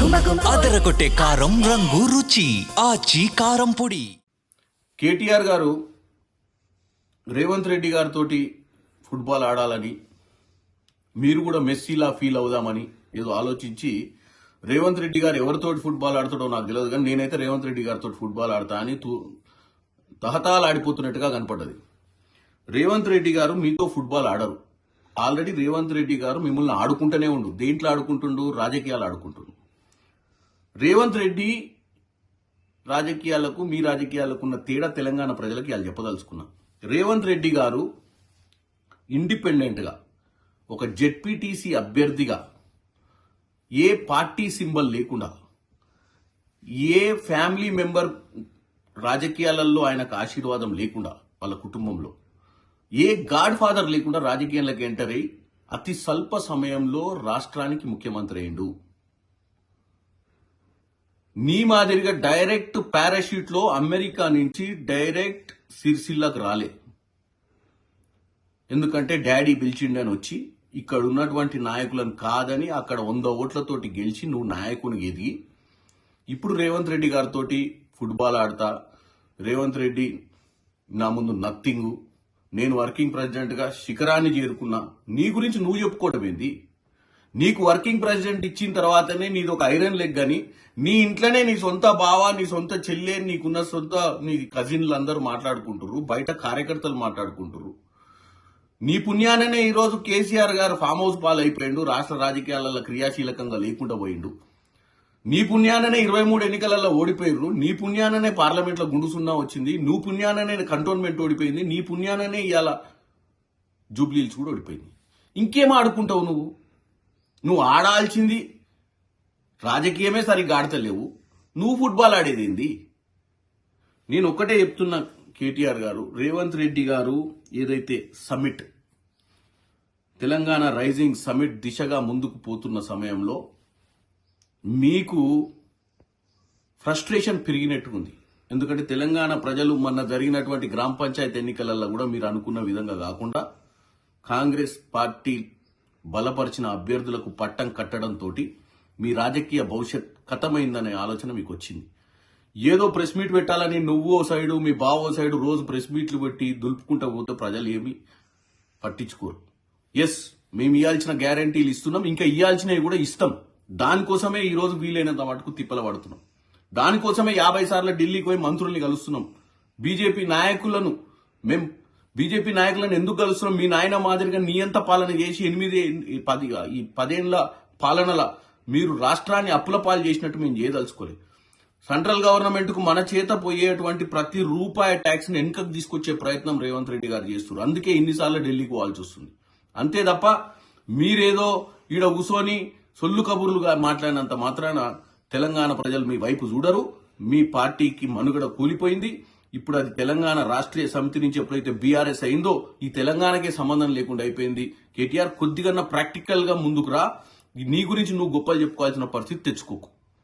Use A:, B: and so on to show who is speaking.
A: అదరగొట్టే కారం రంగు రుచి ఆచి కారం పొడి.
B: కేటీఆర్ గారు రేవంత్ రెడ్డి గారితో ఫుట్బాల్ ఆడాలని, మీరు కూడా మెస్సీలా ఫీల్ అవుదామని ఏదో ఆలోచించి రేవంత్ రెడ్డి గారు ఎవరితో ఫుట్బాల్ ఆడతాడో నాకు తెలియదు, కానీ నేనైతే రేవంత్ రెడ్డి గారితో ఫుట్బాల్ ఆడతా అని తహతాలాడిపోతున్నట్టుగా కనపడ్డది. రేవంత్ రెడ్డి గారు మీతో ఫుట్బాల్ ఆడరు. ఆల్రెడీ రేవంత్ రెడ్డి గారు మిమ్మల్ని ఆడుకుంటూనే ఉండు. దేంట్లో ఆడుకుంటుండు? రాజకీయాలు ఆడుకుంటుండు. రేవంత్ రెడ్డి రాజకీయాలకు మీ రాజకీయాలకు ఉన్న తేడా తెలంగాణ ప్రజలకి వాళ్ళు చెప్పదలుచుకున్నా. రేవంత్ రెడ్డి గారు ఇండిపెండెంట్ గా ఒక జెడ్పీటీసీ అభ్యర్థిగా ఏ పార్టీ సింబల్ లేకుండా, ఏ ఫ్యామిలీ మెంబర్ రాజకీయాలలో ఆయనకు ఆశీర్వాదం లేకుండా, వాళ్ళ కుటుంబంలో ఏ గాడ్ ఫాదర్ లేకుండా రాజకీయాలకు ఎంటర్ అయి అతి స్వల్ప సమయంలో రాష్ట్రానికి ముఖ్యమంత్రి అయిండు. నీ మాదిరిగా డైరెక్ట్ పారాషూట్ లో అమెరికా నుంచి డైరెక్ట్ సిరిసిల్లకు రాలే. ఎందుకంటే డాడీ పిలిచిండని వచ్చి ఇక్కడ ఉన్నటువంటి నాయకులను కాదని అక్కడ 100 ఓట్లతోటి గెలిచి నువ్వు నాయకుని ఎదిగి ఇప్పుడు రేవంత్ రెడ్డి గారితో ఫుట్బాల్ ఆడతా, రేవంత్ రెడ్డి నా ముందు నథింగ్, నేను వర్కింగ్ ప్రెసిడెంట్ గా శిఖరాన్ని చేరుకున్నా. నీ గురించి నువ్వు చెప్పుకోవడం ఏంది? నీకు వర్కింగ్ ప్రెసిడెంట్ ఇచ్చిన తర్వాతనే నీది ఒక ఐరన్ లెగ్ అని నీ ఇంట్లోనే నీ సొంత బావ, నీ సొంత చెల్లె, నీకున్న సొంత నీ కజిన్లు అందరూ మాట్లాడుకుంటారు, బయట కార్యకర్తలు మాట్లాడుకుంటారు. నీ పుణ్యాననే ఈరోజు కేసీఆర్ గారు ఫామ్ హౌస్ పాలైపోయిండు, రాష్ట్ర రాజకీయాలలో క్రియాశీలకంగా లేకుండా పోయిండు. నీ పుణ్యాననే 23 ఎన్నికలలో ఓడిపోయారు. నీ పుణ్యాననే పార్లమెంట్ లో గుండు సున్నా వచ్చింది. నువ్వు పుణ్యాననే కంటోన్మెంట్ ఓడిపోయింది. నీ పుణ్యాననే ఇవాళ జూబ్లీహిల్స్ కూడా ఓడిపోయింది. ఇంకేం ఆడుకుంటావు నువ్వు? నువ్వు ఆడాల్సింది రాజకీయమే సరిగ్గా ఆడతలేవు, నువ్వు ఫుట్బాల్ ఆడేదేంది? నేను ఒక్కటే చెప్తున్నా కేటీఆర్ గారు, రేవంత్ రెడ్డి గారు ఏదైతే సమిట్, తెలంగాణ రైజింగ్ సమిట్ దిశగా ముందుకు పోతున్న సమయంలో మీకు ఫ్రస్ట్రేషన్ పెరిగినట్టుకుంది. ఎందుకంటే తెలంగాణ ప్రజలు మొన్న జరిగినటువంటి గ్రామ పంచాయతీ ఎన్నికలలో కూడా మీరు అనుకున్న విధంగా కాకుండా కాంగ్రెస్ పార్టీ బలపరిచిన అభ్యర్థులకు పట్టం కట్టడంతో మీ రాజకీయ భవిష్యత్ ఖతమైందనే ఆలోచన మీకు వచ్చింది. ఏదో ప్రెస్ మీట్ పెట్టాలని నువ్వు ఓ సైడు, మీ బావ ఓ సైడు రోజు ప్రెస్ మీట్లు పెట్టి దులుపుకుంటూ పోతే ప్రజలు ఏమి పట్టించుకోరు. ఎస్, మేము ఇవ్వాల్సిన గ్యారంటీలు ఇస్తున్నాం, ఇంకా ఇవ్వాల్సినవి కూడా ఇస్తాం. దానికోసమే ఈ రోజు వీలైనంత మటుకు తిప్పల పడుతున్నాం. దానికోసమే 50 సార్లు ఢిల్లీకి పోయి మంత్రుల్ని కలుస్తున్నాం. బీజేపీ నాయకులను ఎందుకు కలుస్తున్నాం? మీ నాయన మాదిరిగా నియంత పాలన చేసి 10 ఏళ్ల పాలనల మీరు రాష్ట్రాన్ని అప్పుల పాలు చేసినట్టు మేము చేయదలుచుకోలేదు. సెంట్రల్ గవర్నమెంట్ కు మన చేత పోయేటువంటి ప్రతి రూపాయి ట్యాక్స్ ని వెనుకకు తీసుకొచ్చే ప్రయత్నం రేవంత్ రెడ్డి గారు చేస్తున్నారు. అందుకే ఇన్నిసార్లు ఢిల్లీకి పోవాల్సి వస్తుంది. అంతే తప్ప మీరేదో ఈడ కూసోని సొల్లు కబుర్లుగా మాట్లాడినంత మాత్రాన తెలంగాణ ప్రజలు మీ వైపు చూడరు. మీ పార్టీకి మనుగడ కూలిపోయింది. ఇప్పుడు అది తెలంగాణ రాష్ట్రీయ సమితి నుంచి ఎప్పుడైతే బీఆర్ఎస్ అయిందో ఈ తెలంగాణకే సంబంధం లేకుండా అయిపోయింది. కేటీఆర్ కొద్దిగా ప్రాక్టికల్ గా ముందుకు రా. నీ గురించి నువ్వు గొప్పలు చెప్పుకోవాల్సిన పరిస్థితి తెచ్చుకోకు.